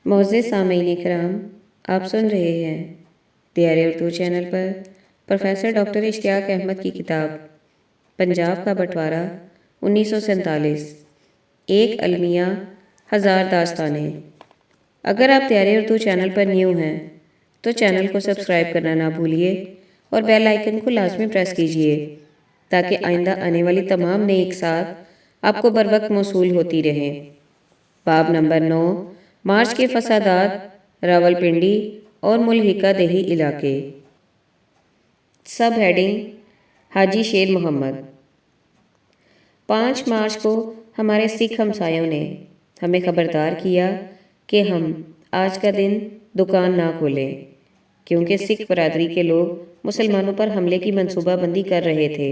معزز سامعین کرام، آپ سن رہے ہیں پیارے اردو چینل پر پروفیسر ڈاکٹر اشتیاق احمد کی کتاب پنجاب کا بٹوارہ 1947، ایک المیہ ہزار داستانیں۔ اگر آپ پیارے اردو چینل پر نیو ہیں تو چینل کو سبسکرائب کرنا نہ بھولیے اور بیل آئیکن کو لازمی پریس کیجیے تاکہ آئندہ آنے والی تمام نئی اقساط آپ کو بروقت موصول ہوتی رہیں۔ باب نمبر 9، مارچ کے فسادات، راولپنڈی اور ملحقہ دیہی علاقے۔ سب ہیڈنگ، حاجی شیر محمد۔ 5 مارچ کو ہمارے سکھ ہمسایوں نے ہمیں خبردار کیا کہ ہم آج کا دن دکان نہ کھولیں کیونکہ سکھ برادری کے لوگ مسلمانوں پر حملے کی منصوبہ بندی کر رہے تھے۔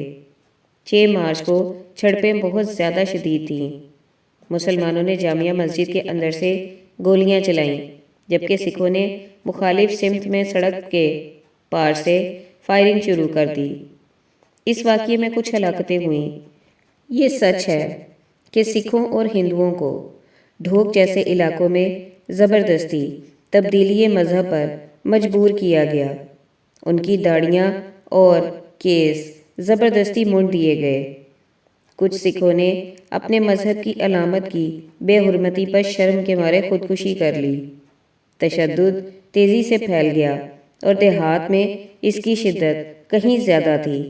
6 مارچ کو جھڑپیں بہت زیادہ شدید تھیں۔ مسلمانوں نے جامعہ مسجد کے اندر سے گولیاں چلائیں جبکہ سکھوں نے مخالف سمت میں سڑک کے پار سے فائرنگ شروع کر دی۔ اس واقعے میں کچھ ہلاکتیں ہوئیں۔ یہ سچ ہے کہ سکھوں اور ہندوؤں کو ڈھوک جیسے علاقوں میں زبردستی تبدیلی مذہب پر مجبور کیا گیا۔ ان کی داڑھیاں اور کیس زبردستی مونڈ دیے گئے۔ کچھ سکھوں نے اپنے مذہب کی علامت کی بے حرمتی پر شرم کے مارے خودکشی کر لی۔ تشدد تیزی سے پھیل گیا اور دیہات میں اس کی شدت کہیں زیادہ تھی۔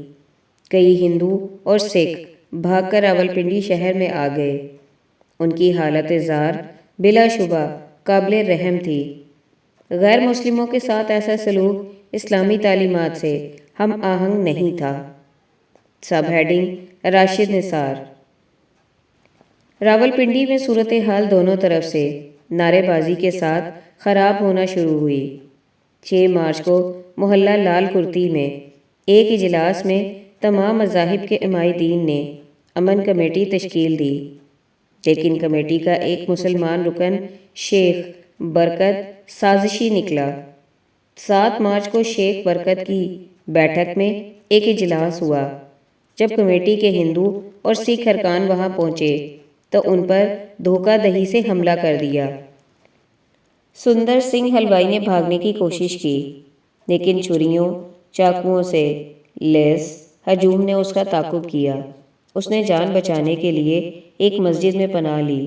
کئی ہندو اور سکھ بھاگ کر راولپنڈی شہر میں آ گئے۔ ان کی حالت زار بلا شبہ قابل رحم تھی۔ غیر مسلموں کے ساتھ ایسا سلوک اسلامی تعلیمات سے ہم آہنگ نہیں تھا۔ سب ہیڈنگ، راشد نثار۔ راولپنڈی میں صورتحال دونوں طرف سے نعرے بازی کے ساتھ خراب ہونا شروع ہوئی۔ 6 مارچ کو محلہ لال کرتی میں ایک اجلاس میں تمام مذاہب کے عمائدین نے امن کمیٹی تشکیل دی، لیکن کمیٹی کا ایک مسلمان رکن شیخ برکت سازشی نکلا۔ 7 مارچ کو شیخ برکت کی بیٹھک میں ایک اجلاس ہوا۔ جب کمیٹی کے ہندو اور سکھ ارکان وہاں پہنچے تو ان پر دھوکہ دہی سے حملہ کر دیا۔ سندر سنگھ حلوائی نے بھاگنے کی کوشش کی لیکن چھریوں چاقوؤں سے لیس ہجوم نے اس کا تعاقب کیا۔ اس نے جان بچانے کے لیے ایک مسجد میں پناہ لی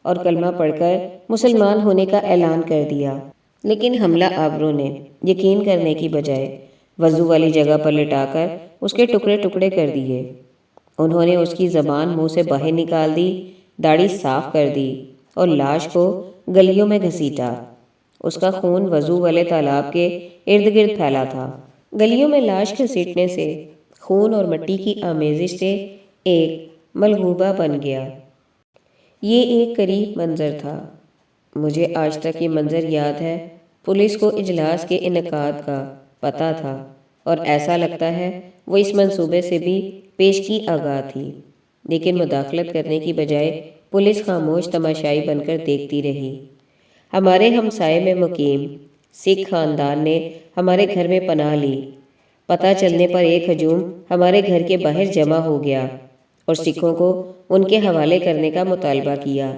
اور کلمہ پڑھ کر مسلمان ہونے کا اعلان کر دیا، لیکن حملہ آوروں نے یقین کرنے کی بجائے وضو والی جگہ پر لٹا کر اس کے ٹکڑے ٹکڑے کر دیے۔ انہوں نے اس کی زبان منہ سے باہر نکال دی، داڑھی صاف کر دی اور لاش کو گلیوں میں گھسیٹا۔ اس کا خون وضو والے تالاب کے ارد گرد پھیلا تھا۔ گلیوں میں لاش گھسیٹنے سے خون اور مٹی کی آمیزش سے ایک ملغوبہ بن گیا۔ یہ ایک قریب منظر تھا۔ مجھے آج تک یہ منظر یاد ہے۔ پولیس کو اجلاس کے انعقاد کا پتہ تھا اور ایسا لگتا ہے وہ اس منصوبے سے بھی پیشگی آگاہ تھی، لیکن مداخلت کرنے کی بجائے پولیس خاموش تماشائی بن کر دیکھتی رہی۔ ہمارے ہمسائے میں مقیم سکھ خاندان نے ہمارے گھر میں پناہ لی۔ پتہ چلنے پر ایک ہجوم ہمارے گھر کے باہر جمع ہو گیا اور سکھوں کو ان کے حوالے کرنے کا مطالبہ کیا،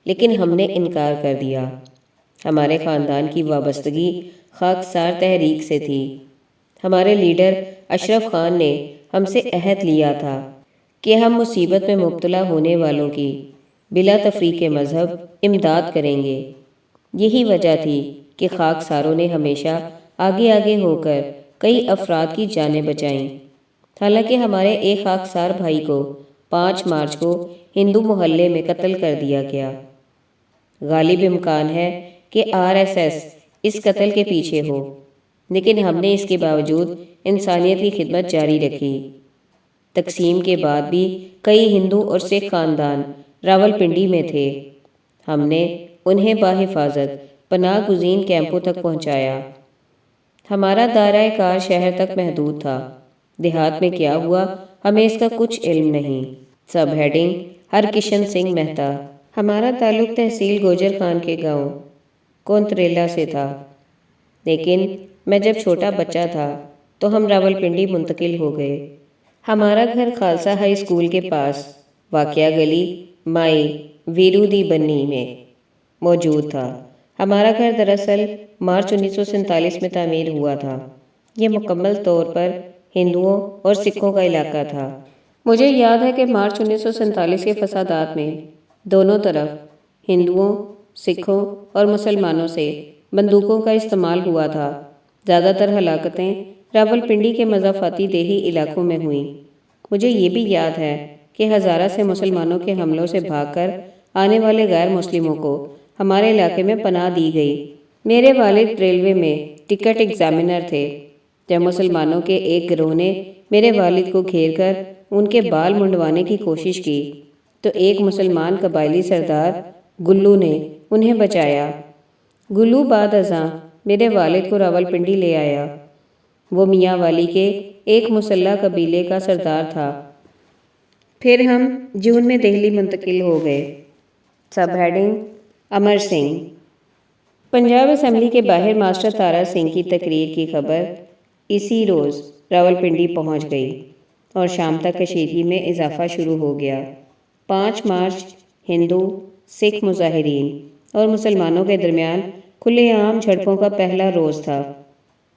لیکن ہم نے انکار کر دیا۔ ہمارے خاندان کی وابستگی خاکسار تحریک سے تھی۔ ہمارے لیڈر اشرف خان نے ہم سے عہد لیا تھا کہ ہم مصیبت میں مبتلا ہونے والوں کی بلا تفریق مذہب امداد کریں گے۔ یہی وجہ تھی کہ خاکساروں نے ہمیشہ آگے آگے ہو کر کئی افراد کی جانیں بچائیں۔ حالانکہ ہمارے ایک خاکسار بھائی کو 5 مارچ کو ہندو محلے میں قتل کر دیا گیا۔ غالب امکان ہے کہ RSS اس قتل کے پیچھے ہو، لیکن ہم نے اس کے باوجود انسانیت کی خدمت جاری رکھی۔ تقسیم کے بعد بھی کئی ہندو اور سکھ خاندان راولپنڈی میں تھے۔ ہم نے انہیں بحفاظت پناہ گزین کیمپوں تک پہنچایا۔ ہمارا دائرہ کار شہر تک محدود تھا۔ دیہات میں کیا ہوا ہمیں اس کا کچھ علم نہیں۔ Subheading, Harkishan Singh Mehta. ہمارا تعلق تحصیل گوجر خان کے گاؤں کونتریلا سے تھا، لیکن میں جب چھوٹا بچہ تھا تو ہم راولپنڈی منتقل ہو گئے۔ ہمارا گھر خالصہ ہائی اسکول کے پاس واقع گلی مائی ویرو دی بنی میں موجود تھا۔ ہمارا گھر دراصل مارچ 1947 میں تعمیر ہوا تھا۔ یہ مکمل طور پر ہندوؤں اور سکھوں کا علاقہ تھا۔ مجھے یاد ہے کہ مارچ 1947 کے فسادات میں دونوں طرف ہندوؤں، سکھوں اور مسلمانوں سے بندوقوں کا استعمال ہوا تھا۔ زیادہ تر ہلاکتیں راولپنڈی کے مضافاتی دیہی علاقوں میں ہوئیں۔ مجھے یہ بھی یاد ہے کہ ہزارہ سے مسلمانوں کے حملوں سے بھاگ کر آنے والے غیر مسلموں کو ہمارے علاقے میں پناہ دی گئی۔ میرے والد ریلوے میں ٹکٹ ایگزامینر تھے۔ جب مسلمانوں کے ایک گروہ نے میرے والد کو گھیر کر ان کے بال منڈوانے کی کوشش کی تو ایک مسلمان قبائلی سردار گلو نے انہیں بچایا۔ گلو بعد ازاں میرے والد کو راولپنڈی لے آیا۔ وہ میاں والی کے ایک مسلح قبیلے کا سردار تھا۔ پھر ہم جون میں دہلی منتقل ہو گئے۔ Sub heading: Amar Singh. Punjab assembly کے باہر ماسٹر تارا سنگھ کی تقریر کی خبر اسی روز راولپنڈی پہنچ گئی اور شام تک کشیدگی میں اضافہ شروع ہو گیا۔ 5 مارچ ہندو، سکھ مظاہرین اور مسلمانوں کے درمیان کھلے عام جھڑپوں کا پہلا روز تھا۔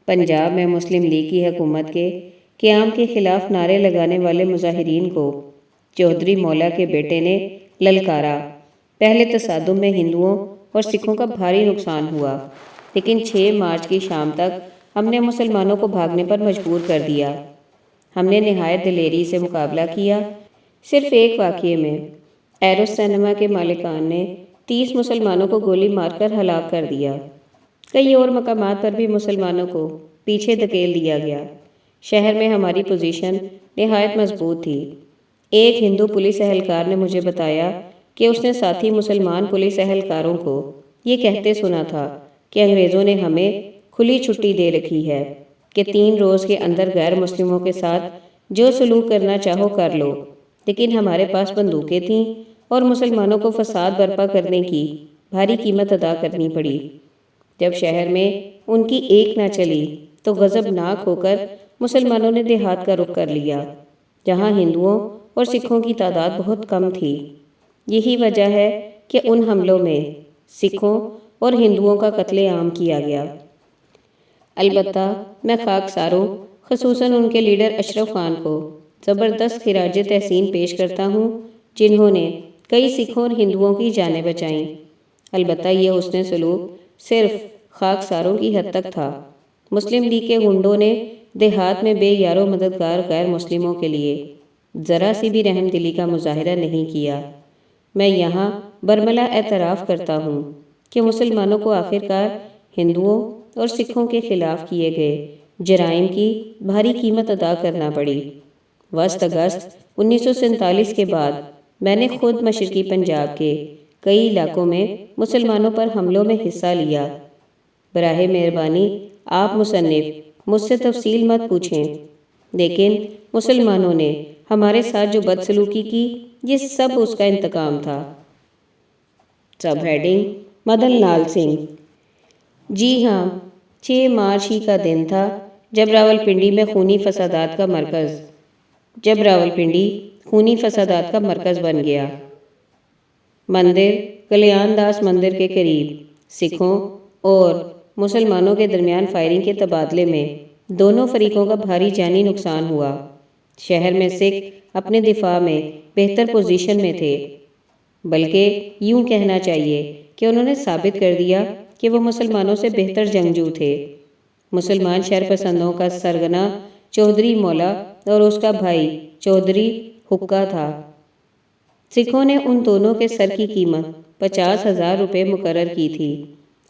پنجاب میں مسلم لیگ کی حکومت کے قیام کے خلاف نعرے لگانے والے مظاہرین کو چودھری مولا کے بیٹے نے للکارا۔ پہلے تصادم میں ہندوؤں اور سکھوں کا بھاری نقصان ہوا، لیکن 6 مارچ کی شام تک ہم نے مسلمانوں کو بھاگنے پر مجبور کر دیا۔ ہم نے نہایت دلیری سے مقابلہ کیا۔ صرف ایک واقعے میں ایروس سینما کے مالکان نے 30 مسلمانوں کو گولی مار کر ہلاک کر دیا۔ کئی اور مقامات پر بھی مسلمانوں کو پیچھے دھکیل دیا گیا۔ شہر میں ہماری پوزیشن نہایت مضبوط تھی۔ ایک ہندو پولیس اہلکار نے مجھے بتایا کہ اس نے ساتھی مسلمان پولیس اہلکاروں کو یہ کہتے سنا تھا کہ انگریزوں نے ہمیں کھلی چھٹی دے رکھی ہے کہ 3 روز کے اندر غیر مسلموں کے ساتھ جو سلوک کرنا چاہو کر لو، لیکن ہمارے پاس بندوقیں تھیں اور مسلمانوں کو فساد برپا کرنے کی بھاری قیمت ادا کرنی پڑی۔ جب شہر میں ان کی ایک نہ چلی تو غضبناک ہو کر مسلمانوں نے دیہات کا رخ کر لیا، جہاں ہندوؤں اور سکھوں کی تعداد بہت کم تھی۔ یہی وجہ ہے کہ ان حملوں میں سکھوں اور ہندوؤں کا قتل عام کیا گیا۔ البتہ میں خاکساروں، خصوصاً ان کے لیڈر اشرف خان کو زبردست خراج تحسین پیش کرتا ہوں، جنہوں نے کئی سکھوں اور ہندوؤں کی جانیں بچائیں۔ البتہ یہ حسن سلوک صرف خاکساروں کی حد تک تھا۔ مسلم لیگ کے گنڈوں نے دیہات میں بے یار و مددگار غیر مسلموں کے لیے ذرا سی بھی رحم دلی کا مظاہرہ نہیں کیا۔ میں یہاں برملا اعتراف کرتا ہوں کہ مسلمانوں کو آخرکار ہندوؤں اور سکھوں کے خلاف کیے گئے جرائم کی بھاری قیمت ادا کرنا پڑی۔ وسط اگست 1947 کے بعد میں نے خود مشرقی پنجاب کے کئی علاقوں میں مسلمانوں پر حملوں میں حصہ لیا۔ براہ مہربانی آپ مصنف مجھ سے تفصیل مت پوچھیں، لیکن مسلمانوں نے ہمارے ساتھ جو بدسلوکی کی یہ سب اس کا انتقام تھا۔ سب ہیڈنگ: مدن لال سنگھ۔ جی ہاں، 6 مارچ ہی کا دن تھا جب راولپنڈی خونی فسادات کا مرکز بن گیا۔ مندر کلیان داس مندر کے قریب سکھوں اور مسلمانوں کے درمیان فائرنگ کے تبادلے میں دونوں فریقوں کا بھاری جانی نقصان ہوا۔ شہر میں سکھ اپنے دفاع میں بہتر پوزیشن میں تھے، بلکہ یوں کہنا چاہیے کہ انہوں نے ثابت کر دیا کہ وہ مسلمانوں سے بہتر جنگجو تھے۔ مسلمان شرپسندوں کا سرگنا چودھری مولا اور اس کا بھائی چودھری حقہ تھا۔ سکھوں نے ان دونوں کے سر کی قیمت 50,000 روپے مقرر کی تھی،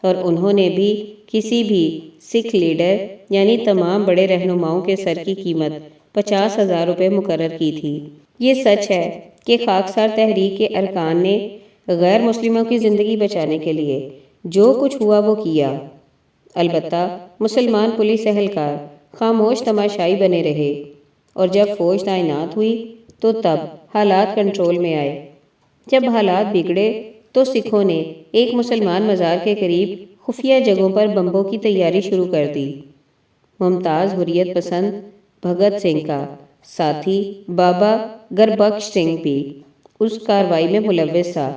اور انہوں نے بھی کسی بھی سکھ لیڈر یعنی تمام بڑے رہنماؤں کے سر کی قیمت 50,000 روپے مقرر کی تھی۔ یہ سچ ہے کہ خاکسار تحریک کے ارکان نے غیر مسلموں کی زندگی بچانے کے لیے جو کچھ ہوا وہ کیا۔ البتہ مسلمان پولیس اہلکار خاموش تماشائی بنے رہے، اور جب فوج تعینات ہوئی تو تب حالات کنٹرول میں آئے۔ جب حالات بگڑے تو سکھوں نے ایک مسلمان مزار کے قریب خفیہ جگہوں پر بمبوں کی تیاری شروع کر دی۔ ممتاز حریت پسند بھگت سنگھ کا ساتھی بابا گربخش سنگھ بھی اس کارروائی میں ملوث تھا۔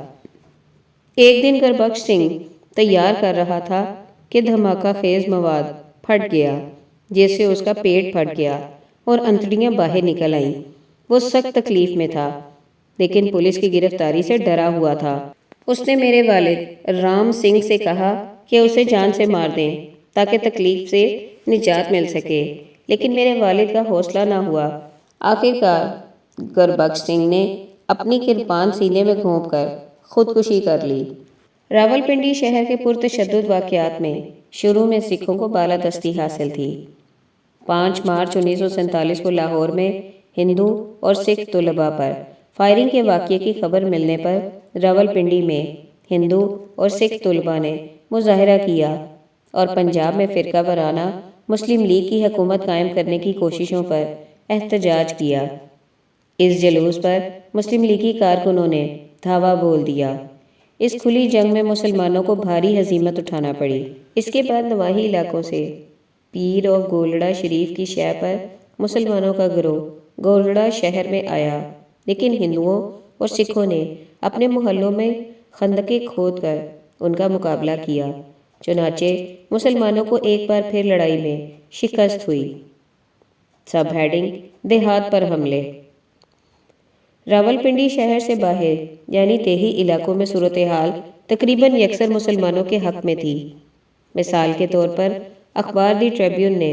ایک دن گربخش سنگھ تیار کر رہا تھا کہ دھماکہ خیز مواد پھٹ گیا، جس سے اس کا پیٹ پھٹ گیا اور انتڑیاں باہر نکل آئیں۔ وہ سخت تکلیف میں تھا، لیکن پولیس کی گرفتاری سے ڈرا ہوا تھا۔ اس نے میرے والد رام سنگھ سے کہا کہ اسے جان سے مار دیں تاکہ تکلیف سے نجات مل سکے، لیکن میرے والد کا حوصلہ نہ ہوا۔ آخرکار گربخش سنگھ نے اپنی کرپان سینے میں گھونپ کر خودکشی کر لی۔ راولپنڈی شہر کے پرتشدد واقعات میں شروع میں سکھوں کو بالادستی حاصل تھی۔ 5 مارچ 1947 کو لاہور میں ہندو اور سکھ طلباء پر فائرنگ کے واقعے کی خبر ملنے پر راولپنڈی میں ہندو اور سکھ طلباء نے مظاہرہ کیا اور پنجاب میں فرقہ وارانہ مسلم لیگ کی حکومت قائم کرنے کی کوششوں پر احتجاج کیا۔ اس جلوس پر مسلم لیگی کارکنوں نے دھاوا بول دیا۔ اس کھلی جنگ میں مسلمانوں کو بھاری ہزیمت اٹھانا پڑی۔ اس کے بعد نواحی علاقوں سے پیر اور گولڑا شریف کی شہ پر مسلمانوں کا گروہ گولڑا شہر میں آیا، لیکن ہندوؤں اور سکھوں نے اپنے محلوں میں خندقیں کھود کر ان کا مقابلہ کیا۔ چنانچہ مسلمانوں کو ایک بار پھر لڑائی میں شکست ہوئی۔ سب ہیڈنگ: دیہات پر حملے۔ راولپنڈی شہر سے باہر یعنی دیہی علاقوں میں صورتحال تقریباً یکسر مسلمانوں کے حق میں تھی۔ مثال کے طور پر اخبار دی ٹریبیون نے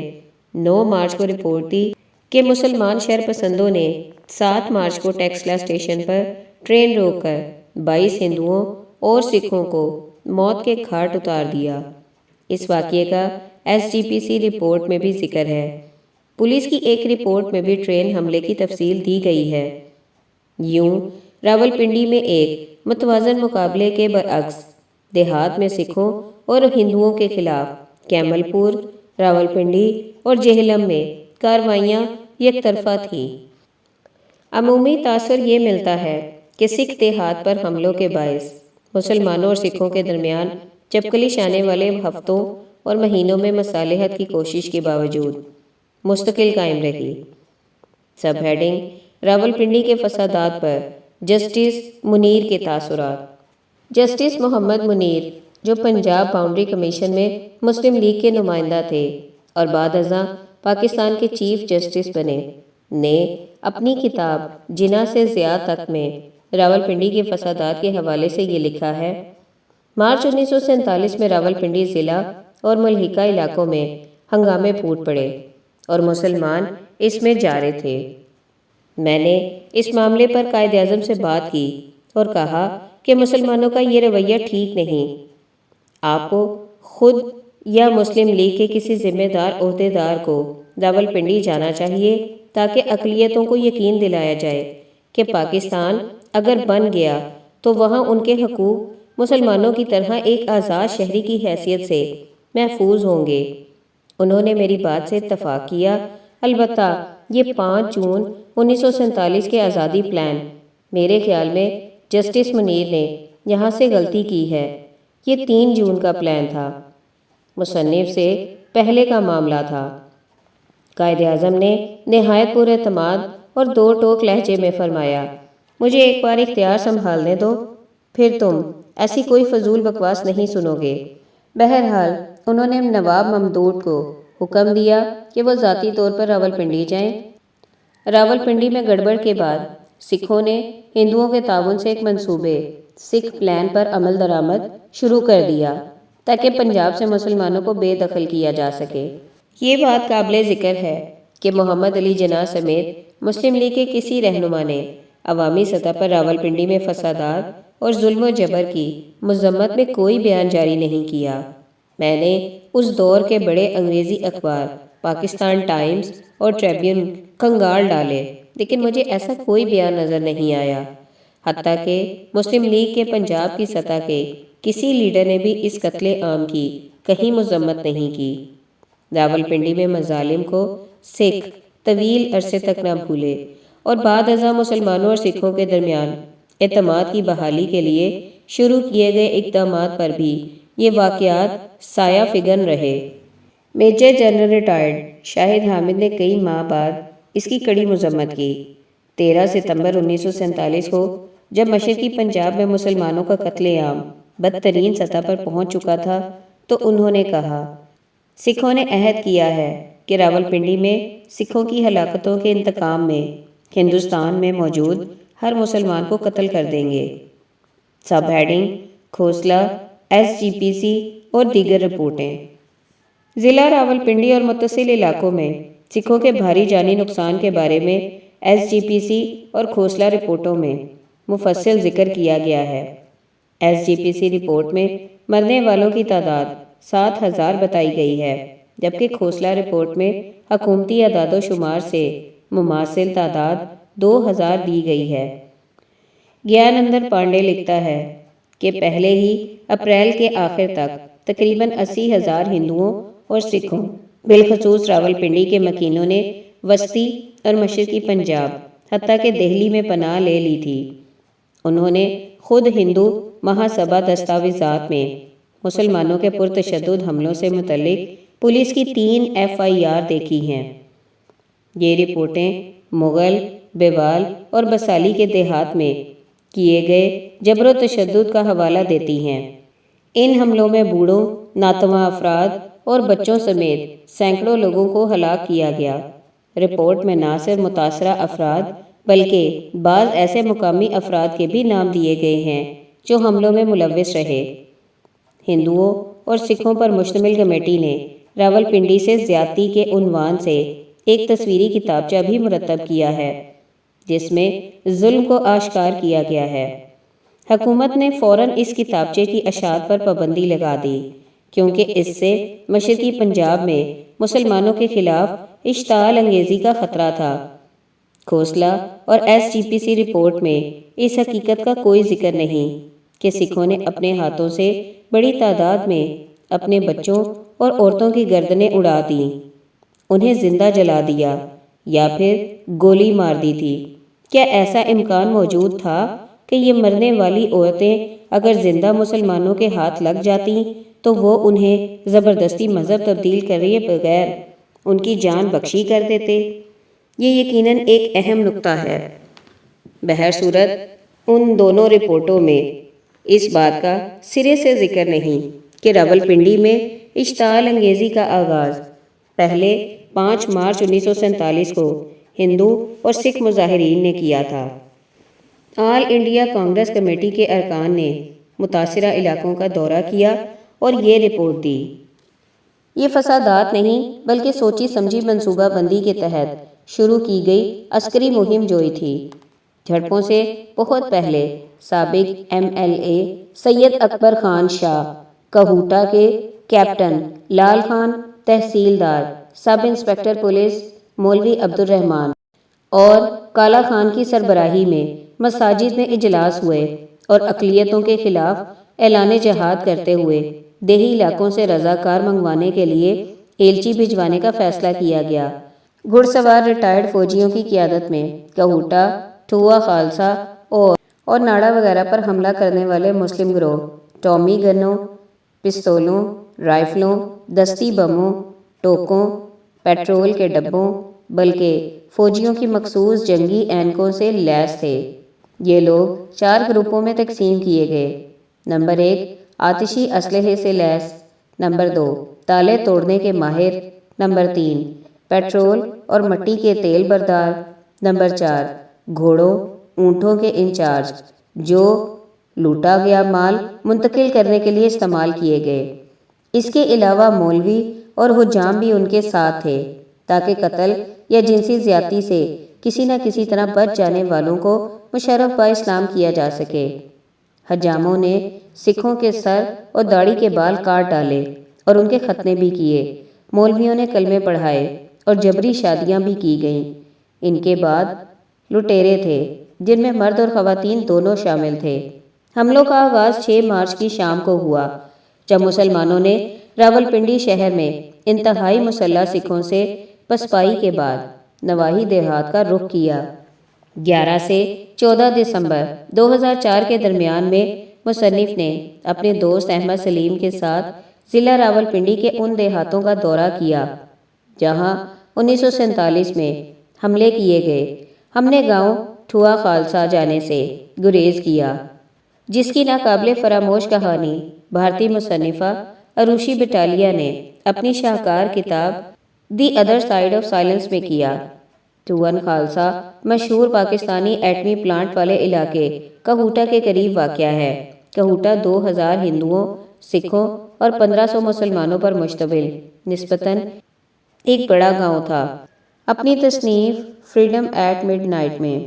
9 مارچ کو رپورٹ دی کہ مسلمان شر پسندوں نے 7 مارچ کو ٹیکسلا اسٹیشن پر ٹرین روک کر 22 ہندوؤں اور سکھوں کو موت کے گھاٹ اتار دیا۔ اس واقعے کا SGPC رپورٹ میں بھی ذکر ہے۔ پولیس کی ایک رپورٹ میں بھی ٹرین حملے کی تفصیل دی گئی ہے۔ یوں راولپنڈی میں ایک متوازن مقابلے کے برعکس دیہات میں سکھوں اور ہندوؤں کے خلاف کیمل پور، راولپنڈی اور جہلم میں کارروائیاں یک طرفہ تھیں۔ عمومی تاثر یہ ملتا ہے کہ سکھ دیہات پر حملوں کے باعث مسلمانوں اور سکھوں کے درمیان چپکلش آنے والے ہفتوں اور مہینوں میں مصالحت کی کوشش کے باوجود مستقل قائم رہی۔ سب ہیڈنگ: راولپنڈی کے فسادات پر جسٹس منیر کے تاثرات۔ جسٹس محمد منیر، جو پنجاب باؤنڈری کمیشن میں مسلم لیگ کے نمائندہ تھے اور بعد ازاں پاکستان کے چیف جسٹس بنے، نے اپنی کتاب جناح سے ضیاء تک میں راولپنڈی کے فسادات کے حوالے سے یہ لکھا ہے: مارچ 1947 میں راولپنڈی ضلع اور ملحقہ علاقوں میں ہنگامے پھوٹ پڑے اور مسلمان اس میں جا رہے تھے۔ میں نے اس معاملے پر قائد اعظم سے بات کی اور کہا کہ مسلمانوں کا یہ رویہ ٹھیک نہیں۔ آپ کو خود یا مسلم لیگ کے کسی ذمہ دار عہدیدار کو راولپنڈی جانا چاہیے تاکہ اقلیتوں کو یقین دلایا جائے کہ پاکستان اگر بن گیا تو وہاں ان کے حقوق مسلمانوں کی طرح ایک آزاد شہری کی حیثیت سے محفوظ ہوں گے۔ انہوں نے میری بات سے اتفاق کیا۔ البتہ یہ 5 جون 1947 کے آزادی پلان، میرے خیال میں جسٹس منیر نے یہاں سے غلطی کی ہے۔ یہ 3 جون کا پلان تھا، مصنف سے پہلے کا معاملہ تھا۔ قائد اعظم نے نہایت پر اعتماد اور 2 ٹوک لہجے میں فرمایا: مجھے ایک بار اختیار سنبھالنے دو، پھر تم ایسی کوئی فضول بکواس نہیں سنو گے۔ بہرحال انہوں نے نواب ممدوٹ کو حکم دیا کہ وہ ذاتی طور پر راولپنڈی جائیں۔ راولپنڈی میں گڑبڑ کے بعد سکھوں نے ہندوؤں کے تعاون سے ایک منصوبے سکھ پلان پر عمل درآمد شروع کر دیا تاکہ پنجاب سے مسلمانوں کو بے دخل کیا جا سکے۔ یہ بات قابل ذکر ہے کہ محمد علی جناح سمیت مسلم لیگ کے کسی رہنما نے عوامی سطح پر راولپنڈی میں فسادات اور ظلم و جبر کی مذمت میں کوئی بیان جاری نہیں کیا۔ میں نے اس دور کے بڑے انگریزی اخبار پاکستان ٹائمز اور ٹریبیون کھنگال ڈالے، لیکن مجھے ایسا کوئی بیان نظر نہیں آیا۔ حتیٰ کہ مسلم لیگ کے پنجاب کی سطح کے کسی لیڈر نے بھی اس قتل عام کی کہیں مذمت نہیں کی۔ راولپنڈی میں مظالم کو سکھ طویل عرصے تک نہ بھولے اور بعد ازاں مسلمانوں اور سکھوں کے درمیان اعتماد کی بحالی کے لیے شروع کیے گئے اقدامات پر بھی یہ واقعات سایہ فگن رہے۔ میجر جنرل ریٹائرڈ شاہد حامد نے کئی ماہ بعد اس کی کڑی مذمت کی۔ 13 ستمبر 1947 کو جب مشرقی پنجاب میں مسلمانوں کا قتل عام بدترین سطح پر پہنچ چکا تھا تو انہوں نے کہا، سکھوں نے عہد کیا ہے کہ راولپنڈی میں سکھوں کی ہلاکتوں کے انتقام میں ہندوستان میں موجود ہر مسلمان کو قتل کر دیں گے۔ سب ہیڈنگ: کھوسلا، SGPC اور دیگر رپورٹیں۔ ضلع راولپنڈی اور متصل علاقوں میں سکھوں کے بھاری جانی نقصان کے بارے میں SGPC اور کھوسلا رپورٹوں میں مفصل ذکر کیا گیا ہے۔ SGPC رپورٹ میں مرنے والوں کی تعداد 7,000 بتائی گئی ہے، جبکہ کھوسلا رپورٹ میں حکومتی اعداد و شمار سے مماثل تعداد 2,000 دی گئی ہے۔ گیانندر پانڈے لکھتا ہے کہ پہلے ہی اپریل کے آخر تک تقریباً 80,000 ہندوؤں اور سکھوں، بالخصوص راولپنڈی کے مکینوں نے وسطی اور مشرقی پنجاب حتیٰ کہ دہلی میں پناہ لے لی تھی۔ انہوں نے خود ہندو مہاسبھا دستاویزات میں مسلمانوں کے پرتشدد حملوں سے متعلق پولیس کی 3 FIR دیکھی ہیں۔ یہ رپورٹیں مغل، بیوال اور بسالی کے دیہات میں کیے گئے جبر و تشدد کا حوالہ دیتی ہیں۔ ان حملوں میں بوڑھوں، ناتواں افراد اور بچوں سمیت سینکڑوں لوگوں کو ہلاک کیا گیا۔ رپورٹ میں نہ صرف متاثرہ افراد بلکہ بعض ایسے مقامی افراد کے بھی نام دیے گئے ہیں جو حملوں میں ملوث رہے۔ ہندوؤں اور سکھوں پر مشتمل کمیٹی نے راولپنڈی سے زیادتی کے عنوان سے ایک تصویری کتابچہ بھی مرتب کیا ہے جس میں ظلم کو آشکار کیا گیا ہے۔ حکومت نے فوراً اس کتابچے کی اشاعت پر پابندی لگا دی کیونکہ اس سے مشرقی پنجاب میں مسلمانوں کے خلاف اشتعال انگیزی کا خطرہ تھا۔ کھوسلا اور SGPC رپورٹ میں اس حقیقت کا کوئی ذکر نہیں کہ سکھوں نے اپنے ہاتھوں سے بڑی تعداد میں اپنے بچوں اور عورتوں کی گردنیں اڑا دیں، انہیں زندہ جلا دیا یا پھر گولی مار دی تھی۔ کیا ایسا امکان موجود تھا کہ یہ مرنے والی عورتیں اگر زندہ مسلمانوں کے ہاتھ لگ جاتی تو وہ انہیں زبردستی مذہب تبدیل کرے بغیر ان کی جان بخشی کر دیتے؟ یہ یقیناً ایک اہم نقطہ ہے۔ بہرصورت ان دونوں رپورٹوں میں اس بات کا سرے سے ذکر نہیں کہ راولپنڈی میں اشتعال انگیزی کا آغاز پہلے 5 مارچ 1947 کو ہندو اور سکھ مظاہرین نے کیا تھا۔ آل انڈیا کانگریس کمیٹی کے ارکان نے متاثرہ علاقوں کا دورہ کیا اور یہ رپورٹ دی۔ یہ فسادات نہیں بلکہ سوچی سمجھی منصوبہ بندی کے تحت شروع کی گئی عسکری مہم جوئی تھی۔ جھڑپوں سے بہت پہلے سابق MLA سید اکبر خان شاہ، کہوٹہ کے کیپٹن لال خان، تحصیلدار سب انسپکٹر پولیس مولوی عبدالرحمان اور کالا خان کی سربراہی میں مساجد میں اجلاس ہوئے اور اقلیتوں کے خلاف اعلان جہاد کرتے ہوئے دیہی علاقوں سے رضاکار منگوانے کے لیے ایلچی بھجوانے کا فیصلہ کیا گیا۔ گھڑ سوار ریٹائرڈ فوجیوں کی قیادت میں کہوٹہ، ٹھوا خالصہ اور ناڑا وغیرہ پر حملہ کرنے والے مسلم گروہ ٹامی گنوں، پستولوں، رائفلوں، دستی بموں، ٹوکوں، پیٹرول کے ڈبوں بلکہ فوجیوں کی مخصوص جنگی اینکوں سے لیس تھے۔ یہ لوگ 4 گروپوں میں تقسیم کیے گئے۔ نمبر 1 آتشی اسلحے سے لیس، نمبر 2 تالے توڑنے کے ماہر، نمبر 3 پیٹرول اور مٹی کے تیل بردار، نمبر 4 گھوڑوں اونٹوں کے انچارج جو لوٹا گیا مال منتقل کرنے کے لیے استعمال کیے گئے۔ اس کے علاوہ مولوی اور حجام بھی ان کے ساتھ تھے تاکہ قتل یا جنسی زیادتی سے کسی نہ کسی طرح بچ جانے والوں کو مشرف با اسلام کیا جا سکے۔ حجاموں نے سکھوں کے سر اور داڑھی کے بال کاٹ ڈالے اور ان کے ختنے بھی کیے۔ مولویوں نے کلمے پڑھائے اور جبری شادیاں بھی کی گئیں۔ ان کے بعد لٹیرے تھے جن میں مرد اور خواتین دونوں شامل تھے۔ حملوں کا آغاز 6 مارچ کی شام کو ہوا جب مسلمانوں نے راولپنڈی شہر میں انتہائی مسلح سکھوں سے پسپائی کے بعد نواحی دیہات کا رخ کیا۔ 11 سے 14 دسمبر 2004 کے درمیان میں مصنف نے اپنے دوست احمد سلیم کے ساتھ ضلع راولپنڈی کے ان دیہاتوں کا دورہ کیا جہاں 1947 میں حملے کیے گئے۔ ہم نے گاؤں ٹھوا خالصہ جانے سے گریز کیا جس کی ناقابل فراموش کہانی بھارتی مصنفہ اروشی بٹالیا نے اپنی شاہکار کتاب the other side of silence میں کیا۔ ٹون خالصہ مشہور پاکستانی ایٹمی پلانٹ والے علاقے کہوٹا کے قریب واقع ہے۔ کہوٹا 2000 ہندوؤں، سکھوں اور 1500 مسلمانوں پر مشتمل نسبتاً ایک بڑا گاؤں تھا۔ اپنی تصنیف فریڈم ایٹ مڈ نائٹ میں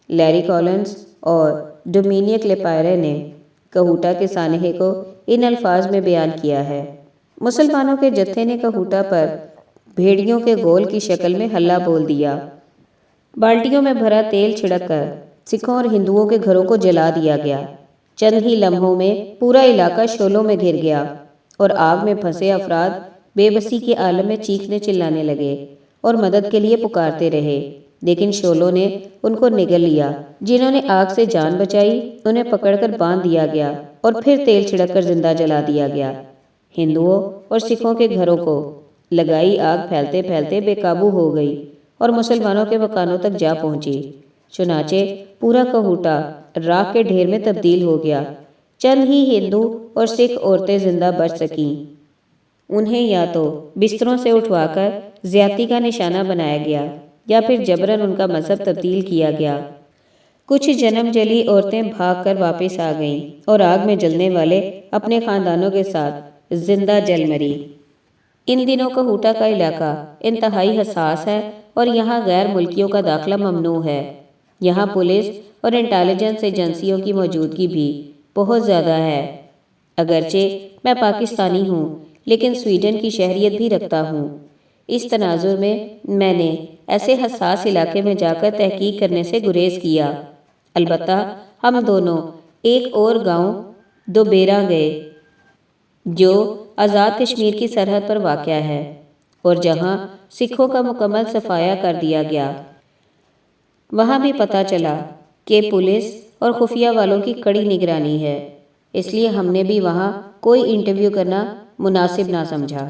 لیری کولنز اور ڈومینیک لیپائرے نے کہوٹا کے سانحے کو ان الفاظ میں بیان کیا ہے: مسلمانوں کے جتھے نے کہوٹا پر بھیڑیوں کے گول کی شکل میں حلہ بول دیا۔ بالٹیوں میں بھرا تیل چھڑک کر سکھوں اور ہندوؤں کے گھروں کو جلا دیا گیا۔ چند ہی لمحوں میں پورا علاقہ شعلوں میں گھر گیا اور آگ میں پھنسے افراد بے بسی کے عالم میں چیخنے چلانے لگے اور مدد کے لیے پکارتے رہے، لیکن شعلوں نے ان کو نگل لیا۔ جنہوں نے آگ سے جان بچائی انہیں پکڑ کر باندھ دیا گیا اور پھر تیل چھڑک کر زندہ جلا دیا گیا۔ ہندوؤں اور سکھوں کے گھروں کو لگائی آگ پھیلتے پھیلتے بے قابو ہو گئی اور مسلمانوں کے مکانوں تک جا پہنچی۔ چنانچہ پورا کہوٹا راکھ کے ڈھیر میں تبدیل ہو گیا۔ چند ہی ہندو اور سکھ عورتیں زندہ بچ سکیں۔ انہیں یا تو بستروں سے اٹھوا کر زیادتی کا نشانہ بنایا گیا یا پھر جبراً ان کا مذہب تبدیل کیا گیا۔ کچھ جنم جلی عورتیں بھاگ کر واپس آ گئیں اور آگ میں جلنے والے اپنے خاندانوں کے ساتھ زندہ جل مری۔ ان دنوں کہوٹا کا علاقہ انتہائی حساس ہے اور یہاں غیر ملکیوں کا داخلہ ممنوع ہے۔ یہاں پولیس اور انٹیلیجنس ایجنسیوں کی موجودگی بھی بہت زیادہ ہے۔ اگرچہ میں پاکستانی ہوں لیکن سویڈن کی شہریت بھی رکھتا ہوں۔ اس تناظر میں نے ایسے حساس علاقے میں جا کر تحقیق کرنے سے گریز کیا۔ البتہ ہم دونوں ایک اور گاؤں دوبیرہ گئے جو آزاد کشمیر کی سرحد پر واقع ہے اور جہاں سکھوں کا مکمل صفایا کر دیا گیا۔ وہاں بھی پتہ چلا کہ پولیس اور خفیہ والوں کی کڑی نگرانی ہے، اس لیے ہم نے بھی وہاں کوئی انٹرویو کرنا مناسب نہ سمجھا۔